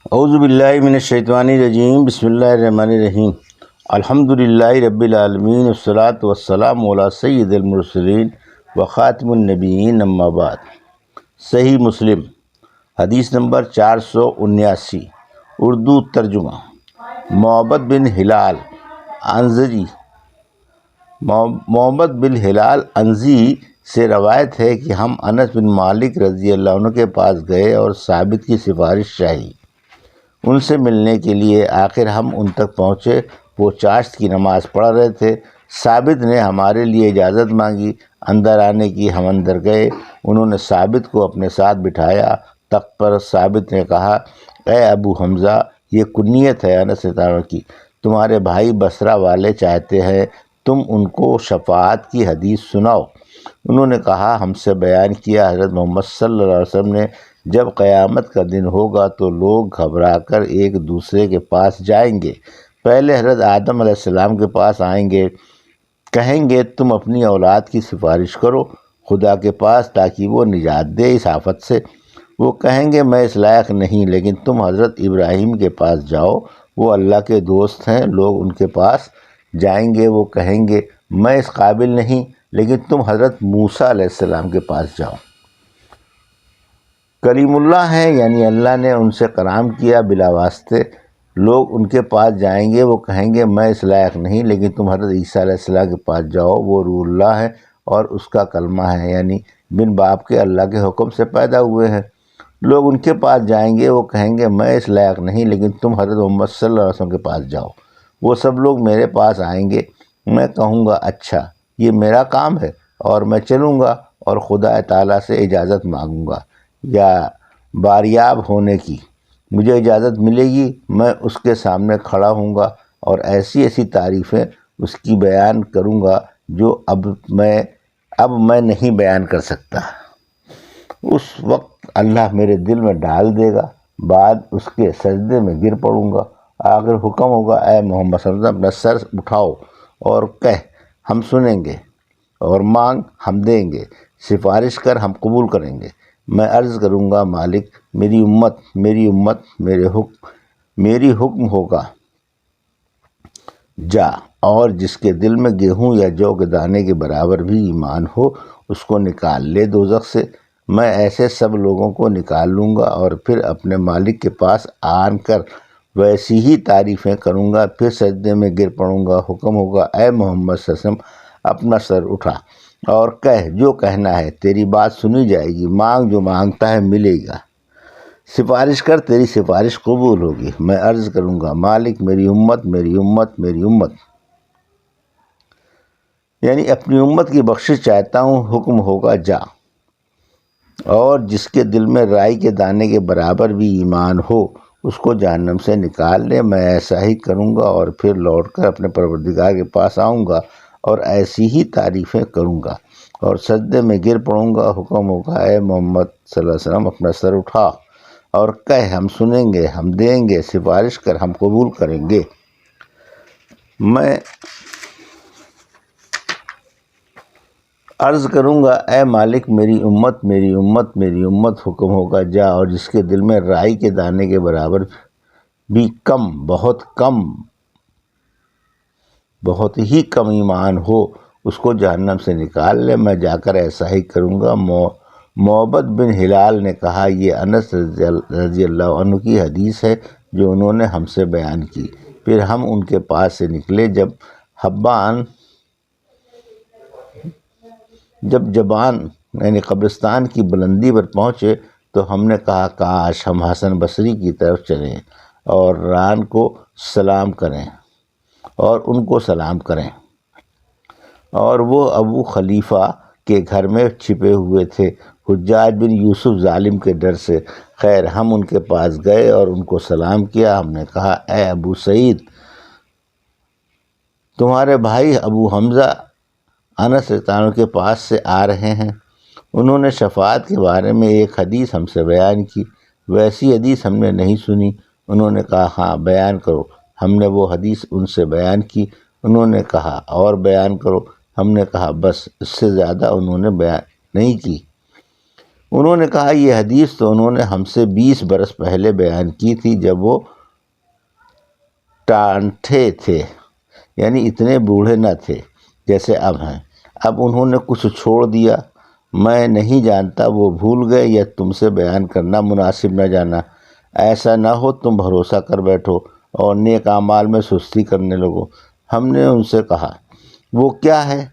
اعوذ باللہ من الشیطان الرجیم، بسم اللہ الرحمن الرحیم۔ الحمدللہ رب العالمین، والصلاة والسلام علی سید المرسلین وخاتم النبیین، اما بعد۔ صحیح مسلم حدیث نمبر 479، اردو ترجمہ۔ محمد بن ہلال عنزی سے روایت ہے کہ ہم انس بن مالک رضی اللہ عنہ کے پاس گئے اور ثابت کی سفارش چاہی۔ ان سے ملنے کے لیے آخر ہم ان تک پہنچے۔ وہ چاشت کی نماز پڑھ رہے تھے۔ ثابت نے ہمارے لیے اجازت مانگی اندر آنے کی۔ ہم اندر گئے۔ انہوں نے ثابت کو اپنے ساتھ بٹھایا تخت پر۔ ثابت نے کہا، اے ابو حمزہ، یہ کنیت ہے انس رضی اللہ عنہ کی، تمہارے بھائی بصرہ والے چاہتے ہیں تم ان کو شفاعت کی حدیث سناؤ۔ انہوں نے کہا، ہم سے بیان کیا حضرت محمد صلی اللہ علیہ وسلم نے، جب قیامت کا دن ہوگا تو لوگ گھبرا کر ایک دوسرے کے پاس جائیں گے۔ پہلے حضرت آدم علیہ السلام کے پاس آئیں گے، کہیں گے تم اپنی اولاد کی سفارش کرو خدا کے پاس تاکہ وہ نجات دے اس آفت سے۔ وہ کہیں گے میں اس لائق نہیں، لیکن تم حضرت ابراہیم کے پاس جاؤ، وہ اللہ کے دوست ہیں۔ لوگ ان کے پاس جائیں گے، وہ کہیں گے میں اس قابل نہیں، لیکن تم حضرت موسیٰ علیہ السلام کے پاس جاؤ، کریم اللہ ہیں، یعنی اللہ نے ان سے کرام کیا بلا واسطے۔ لوگ ان کے پاس جائیں گے، وہ کہیں گے میں اس لائق نہیں، لیکن تم حضرت عیسیٰ علیہ السلام کے پاس جاؤ، وہ روح اللہ ہے اور اس کا کلمہ ہے، یعنی بن باپ کے اللہ کے حکم سے پیدا ہوئے ہیں۔ لوگ ان کے پاس جائیں گے، وہ کہیں گے میں اس لائق نہیں، لیکن تم حضرت محمد صلی اللہ علیہ وسلم کے پاس جاؤ۔ وہ سب لوگ میرے پاس آئیں گے، میں کہوں گا اچھا یہ میرا کام ہے، اور میں چلوں گا اور خدا تعالیٰ سے اجازت مانگوں گا یا باریاب ہونے کی۔ مجھے اجازت ملے گی، میں اس کے سامنے کھڑا ہوں گا اور ایسی ایسی تعریفیں اس کی بیان کروں گا جو اب میں نہیں بیان کر سکتا۔ اس وقت اللہ میرے دل میں ڈال دے گا، بعد اس کے سجدے میں گر پڑوں گا۔ آخر حکم ہوگا، اے محمد صلی اللہ علیہ وسلم، اپنا سر اٹھاؤ اور کہہ ہم سنیں گے، اور مانگ ہم دیں گے، سفارش کر ہم قبول کریں گے۔ میں عرض کروں گا، مالک میری امت میری حکم ہوگا، جا، اور جس کے دل میں گیہوں یا جو کے دانے کے برابر بھی ایمان ہو اس کو نکال لے دوزخ سے۔ میں ایسے سب لوگوں کو نکال لوں گا اور پھر اپنے مالک کے پاس آن کر ویسی ہی تعریفیں کروں گا، پھر سجدے میں گر پڑوں گا۔ حکم ہوگا، اے محمد صلی اللہ علیہ وسلم، اپنا سر اٹھا اور کہہ جو کہنا ہے، تیری بات سنی جائے گی، مانگ جو مانگتا ہے ملے گا، سفارش کر تیری سفارش قبول ہوگی۔ میں عرض کروں گا، مالک میری امت، یعنی اپنی امت کی بخشش چاہتا ہوں۔ حکم ہوگا، جا، اور جس کے دل میں رائی کے دانے کے برابر بھی ایمان ہو اس کو جہنم سے نکال لے۔ میں ایسا ہی کروں گا اور پھر لوٹ کر اپنے پروردگار کے پاس آؤں گا اور ایسی ہی تعریفیں کروں گا اور سجدے میں گر پڑوں گا۔ حکم ہوگا، اے محمد صلی اللہ علیہ وسلم، اپنا سر اٹھا اور کہہ ہم سنیں گے، ہم دیں گے، سفارش کر ہم قبول کریں گے۔ میں عرض کروں گا، اے مالک میری امت۔ حکم ہوگا، جا، اور جس کے دل میں رائی کے دانے کے برابر بھی بہت ہی کم ایمان ہو اس کو جہنم سے نکال لے۔ میں جا کر ایسا ہی کروں گا۔ محمد بن ہلال نے کہا، یہ انس رضی اللہ عنہ کی حدیث ہے جو انہوں نے ہم سے بیان کی۔ پھر ہم ان کے پاس سے نکلے۔ جب جبان یعنی قبرستان کی بلندی پر پہنچے تو ہم نے کہا، کاش ہم حسن بصری کی طرف چلیں اور ران کو سلام کریں اور ان کو سلام کریں، اور وہ ابو خلیفہ کے گھر میں چھپے ہوئے تھے حجاج بن یوسف ظالم کے ڈر سے۔ خیر ہم ان کے پاس گئے اور ان کو سلام کیا۔ ہم نے کہا، اے ابو سعید، تمہارے بھائی ابو حمزہ انس رضی اللہ عنہ کے پاس سے آ رہے ہیں۔ انہوں نے شفاعت کے بارے میں ایک حدیث ہم سے بیان کی، ویسی حدیث ہم نے نہیں سنی۔ انہوں نے کہا، ہاں بیان کرو۔ ہم نے وہ حدیث ان سے بیان کی۔ انہوں نے کہا، اور بیان کرو۔ ہم نے کہا، بس، اس سے زیادہ انہوں نے بیان نہیں کی۔ انہوں نے کہا یہ حدیث تو انہوں نے ہم سے 20 برس پہلے بیان کی تھی جب وہ ٹانٹھے تھے، یعنی اتنے بوڑھے نہ تھے جیسے اب ہیں۔ اب انہوں نے کچھ چھوڑ دیا، میں نہیں جانتا وہ بھول گئے یا تم سے بیان کرنا مناسب نہ جانا۔ ایسا نہ ہو تم بھروسہ کر بیٹھو اور نیک اعمال میں سستی کرنے لگو۔ ہم نے ان سے کہا وہ کیا ہے،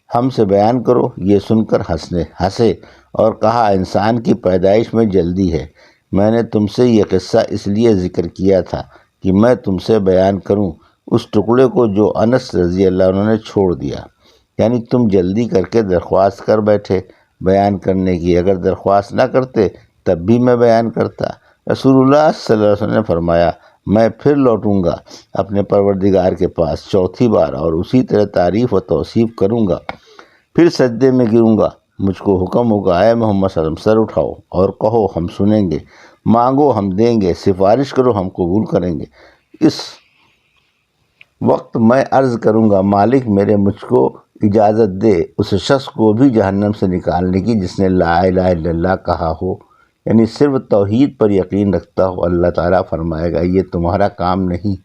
ہم سے بیان کرو۔ یہ سن کر ہنسے اور کہا انسان کی پیدائش میں جلدی ہے۔ میں نے تم سے یہ قصہ اس لیے ذکر کیا تھا کہ میں تم سے بیان کروں اس ٹکڑے کو جو انس رضی اللہ عنہ نے چھوڑ دیا، یعنی تم جلدی کر کے درخواست کر بیٹھے بیان کرنے کی، اگر درخواست نہ کرتے تب بھی میں بیان کرتا۔ رسول اللہ صلی اللہ علیہ وسلم نے فرمایا میں پھر لوٹوں گا اپنے پروردگار کے پاس چوتھی بار اور اسی طرح تعریف و توصیف کروں گا، پھر سجدے میں گروں گا۔ مجھ کو حکم ہوگا اے محمد صلی اللہ علیہ وسلم سر اٹھاؤ اور کہو ہم سنیں گے، مانگو ہم دیں گے، سفارش کرو ہم قبول کریں گے۔ اس وقت میں عرض کروں گا مالک میرے مجھ کو اجازت دے اس شخص کو بھی جہنم سے نکالنے کی جس نے لا الہ الا اللہ کہا ہو، یعنی صرف توحید پر یقین رکھتا ہو۔ اللہ تعالیٰ فرمائے گا یہ تمہارا کام نہیں،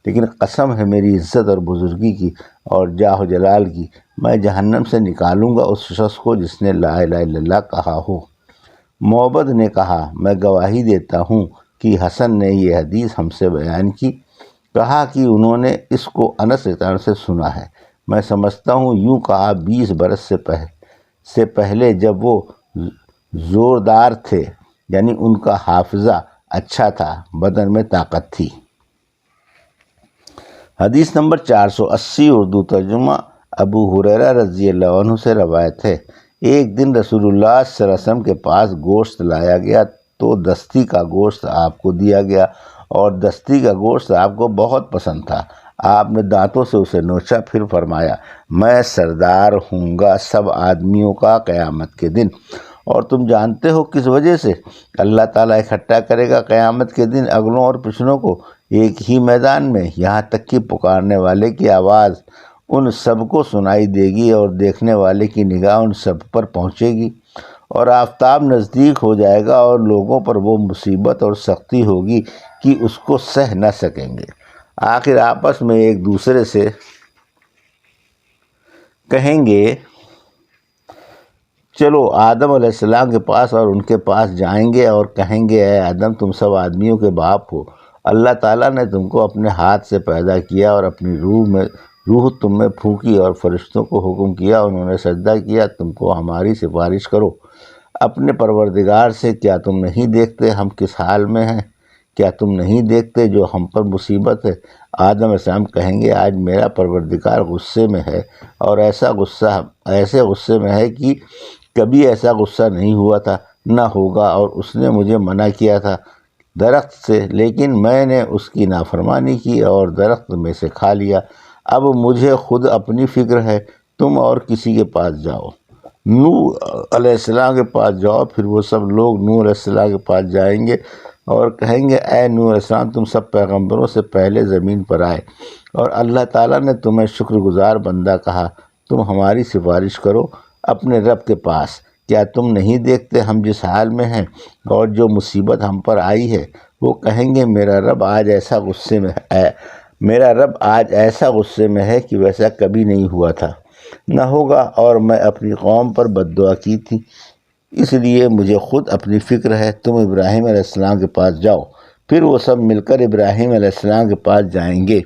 لیکن قسم ہے میری عزت اور بزرگی کی اور جاہ و جلال کی، میں جہنم سے نکالوں گا اس شخص کو جس نے لا الہ الا اللہ کہا ہو۔ معبد نے کہا میں گواہی دیتا ہوں کہ حسن نے یہ حدیث ہم سے بیان کی، کہا کہ انہوں نے اس کو انس رضی اللہ عنہ سے سنا ہے۔ میں سمجھتا ہوں یوں کہا 20 برس سے پہلے جب وہ زوردار تھے، یعنی ان کا حافظہ اچھا تھا، بدن میں طاقت تھی۔ حدیث نمبر 480 اردو ترجمہ ابو ہریرہ رضی اللہ عنہ سے روایت ہے، ایک دن رسول اللہ صلی اللہ علیہ وسلم کے پاس گوشت لایا گیا تو دستی کا گوشت آپ کو دیا گیا، اور دستی کا گوشت آپ کو بہت پسند تھا۔ آپ نے دانتوں سے اسے نوچا، پھر فرمایا میں سردار ہوں گا سب آدمیوں کا قیامت کے دن، اور تم جانتے ہو کس وجہ سے؟ اللہ تعالیٰ اکٹھا کرے گا قیامت کے دن اگلوں اور پچھلوں کو ایک ہی میدان میں، یہاں تک کہ پکارنے والے کی آواز ان سب کو سنائی دے گی اور دیکھنے والے کی نگاہ ان سب پر پہنچے گی، اور آفتاب نزدیک ہو جائے گا اور لوگوں پر وہ مصیبت اور سختی ہوگی کہ اس کو سہ نہ سکیں گے۔ آخر آپس میں ایک دوسرے سے کہیں گے چلو آدم علیہ السلام کے پاس، اور ان کے پاس جائیں گے اور کہیں گے اے آدم تم سب آدمیوں کے باپ ہو، اللہ تعالیٰ نے تم کو اپنے ہاتھ سے پیدا کیا اور اپنی روح تم میں پھونکی اور فرشتوں کو حکم کیا، انہوں نے سجدہ کیا، تم کو ہماری سفارش کرو اپنے پروردگار سے، کیا تم نہیں دیکھتے ہم کس حال میں ہیں؟ کیا تم نہیں دیکھتے جو ہم پر مصیبت ہے؟ آدم علیہ السلام کہیں گے آج میرا پروردگار غصے میں ہے، اور ایسے غصے میں ہے کہ کبھی ایسا غصہ نہیں ہوا تھا نہ ہوگا، اور اس نے مجھے منع کیا تھا درخت سے، لیکن میں نے اس کی نافرمانی کی اور درخت میں سے کھا لیا۔ اب مجھے خود اپنی فکر ہے، تم اور کسی کے پاس جاؤ، نوح علیہ السلام کے پاس جاؤ۔ پھر وہ سب لوگ نوح علیہ السلام کے پاس جائیں گے اور کہیں گے اے نوح علیہ السلام تم سب پیغمبروں سے پہلے زمین پر آئے، اور اللہ تعالیٰ نے تمہیں شکر گزار بندہ کہا، تم ہماری سفارش کرو اپنے رب کے پاس، کیا تم نہیں دیکھتے ہم جس حال میں ہیں اور جو مصیبت ہم پر آئی ہے؟ وہ کہیں گے میرا رب آج ایسا غصے میں ہے کہ ویسا کبھی نہیں ہوا تھا نہ ہوگا، اور میں اپنی قوم پر بد دعا کی تھی، اس لیے مجھے خود اپنی فکر ہے، تم ابراہیم علیہ السلام کے پاس جاؤ۔ پھر وہ سب مل کر ابراہیم علیہ السلام کے پاس جائیں گے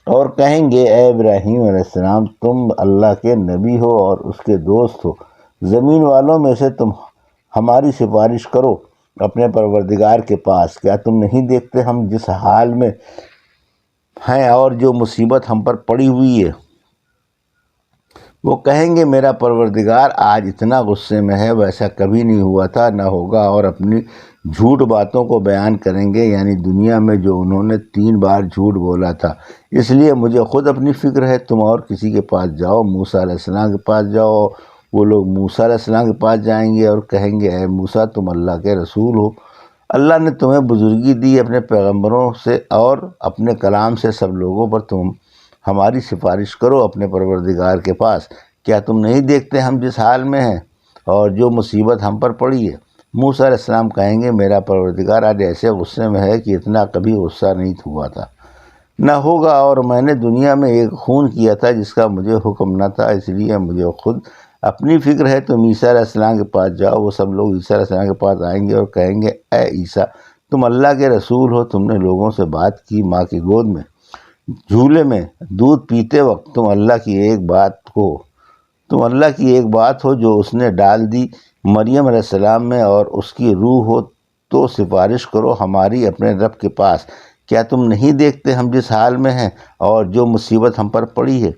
اور کہیں گے اے ابراہیم علیہ السلام تم اللہ کے نبی ہو اور اس کے دوست ہو، زمین والوں میں سے تم ہماری سفارش کرو اپنے پروردگار کے پاس، کیا تم نہیں دیکھتے ہم جس حال میں ہیں اور جو مصیبت ہم پر پڑی ہوئی ہے؟ وہ کہیں گے میرا پروردگار آج اتنا غصے میں ہے، ویسا کبھی نہیں ہوا تھا نہ ہوگا، اور اپنی جھوٹ باتوں کو بیان کریں گے، یعنی دنیا میں جو انہوں نے 3 بار جھوٹ بولا تھا، اس لیے مجھے خود اپنی فکر ہے، تم اور کسی کے پاس جاؤ، موسیٰ علیہ السلام کے پاس جاؤ۔ وہ لوگ موسیٰ علیہ السلام کے پاس جائیں گے اور کہیں گے اے موسیٰ تم اللہ کے رسول ہو، اللہ نے تمہیں بزرگی دی اپنے پیغمبروں سے اور اپنے کلام سے، سب لوگوں پر تم ہماری سفارش کرو اپنے پروردگار کے پاس، کیا تم نہیں دیکھتے ہم جس حال میں ہیں؟ اور جو مصیبت ہم پر پڑی ہے۔ موسیٰ علیہ السلام کہیں گے میرا پروردگار آج ایسے غصے میں ہے کہ اتنا کبھی غصہ نہیں ہوا تھا، نہ ہوگا، اور میں نے دنیا میں ایک خون کیا تھا جس کا مجھے حکم نہ تھا، اس لیے مجھے خود اپنی فکر ہے۔ تم عیسیٰ علیہ السلام کے پاس جاؤ۔ وہ سب لوگ عیسیٰ علیہ السلام کے پاس آئیں گے اور کہیں گے اے عیسیٰ، تم اللہ کے رسول ہو، تم نے لوگوں سے بات کی ماں کی گود میں، جھولے میں دودھ پیتے وقت، تم اللہ کی ایک بات ہو جو اس نے ڈال دی مریم علیہ السلام میں، اور اس کی روح ہو تو سفارش کرو ہماری اپنے رب کے پاس۔ کیا تم نہیں دیکھتے ہم جس حال میں ہیں اور جو مصیبت ہم پر پڑی ہے؟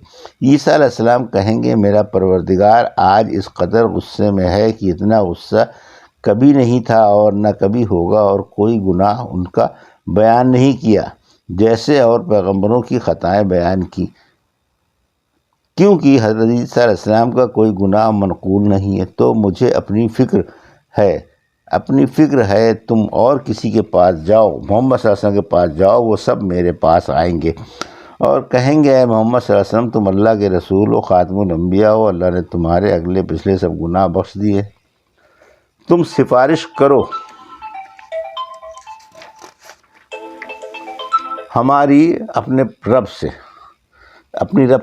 عیسیٰ علیہ السلام کہیں گے میرا پروردگار آج اس قدر غصے میں ہے کہ اتنا غصہ کبھی نہیں تھا اور نہ کبھی ہوگا، اور کوئی گناہ ان کا بیان نہیں کیا جیسے اور پیغمبروں کی خطائیں بیان کی، کیونکہ حضرت عیسیٰ علیہ السلام کا کوئی گناہ منقول نہیں ہے۔ تو مجھے اپنی فکر ہے تم اور کسی کے پاس جاؤ، محمد صلی اللہ علیہ وسلم کے پاس جاؤ، وہ سب میرے پاس آئیں گے اور کہیں گے اے محمد صلی اللہ علیہ وسلم، تم اللہ کے رسول ہو، خاتم الانبیاء ہو، اللہ نے تمہارے اگلے پچھلے سب گناہ بخش دیے، تم سفارش کرو ہماری اپنے رب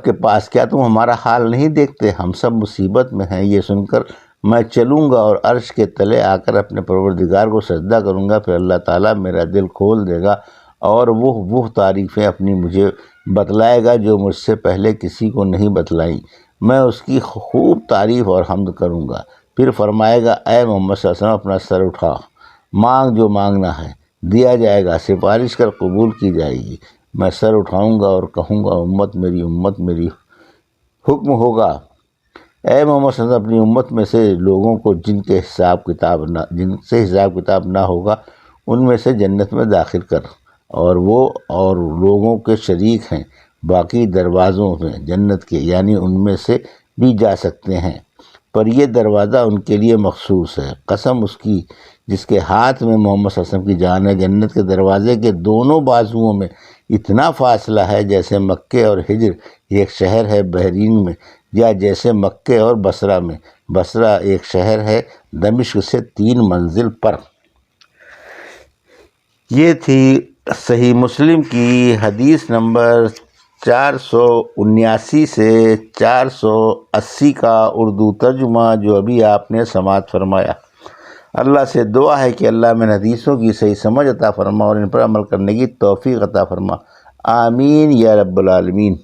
کے پاس۔ کیا تم ہمارا حال نہیں دیکھتے؟ ہم سب مصیبت میں ہیں۔ یہ سن کر میں چلوں گا اور عرش کے تلے آ کر اپنے پروردگار کو سجدہ کروں گا، پھر اللہ تعالیٰ میرا دل کھول دے گا اور وہ تعریفیں اپنی مجھے بتلائے گا جو مجھ سے پہلے کسی کو نہیں بتلائیں۔ میں اس کی خوب تعریف اور حمد کروں گا۔ پھر فرمائے گا اے محمد صلی اللہ علیہ وسلم، اپنا سر اٹھا، مانگ جو مانگنا ہے، دیا جائے گا، سفارش کر قبول کی جائے گی۔ میں سر اٹھاؤں گا اور کہوں گا امت میری حکم ہوگا اے محمد صلی اللہ علیہ وسلم، اپنی امت میں سے لوگوں کو جن سے حساب کتاب نہ ہوگا ان میں سے جنت میں داخل کر، اور وہ اور لوگوں کے شریک ہیں باقی دروازوں میں جنت کے، یعنی ان میں سے بھی جا سکتے ہیں، پر یہ دروازہ ان کے لیے مخصوص ہے۔ قسم اس کی جس کے ہاتھ میں محمد صلی اللہ علیہ وسلم کی جان ہے، جنت کے دروازے کے دونوں بازوؤں میں اتنا فاصلہ ہے جیسے مکے اور ہجر ایک شہر ہے بحرین میں، یا جیسے مکے اور بصرہ ایک شہر ہے دمشق سے 3 منزل پر۔ یہ تھی صحیح مسلم کی حدیث نمبر 479 سے 480 کا اردو ترجمہ جو ابھی آپ نے سماعت فرمایا۔ اللہ سے دعا ہے کہ اللہ میں حدیثوں کی صحیح سمجھ عطا فرما اور ان پر عمل کرنے کی توفیق عطا فرما، آمین یا رب العالمین۔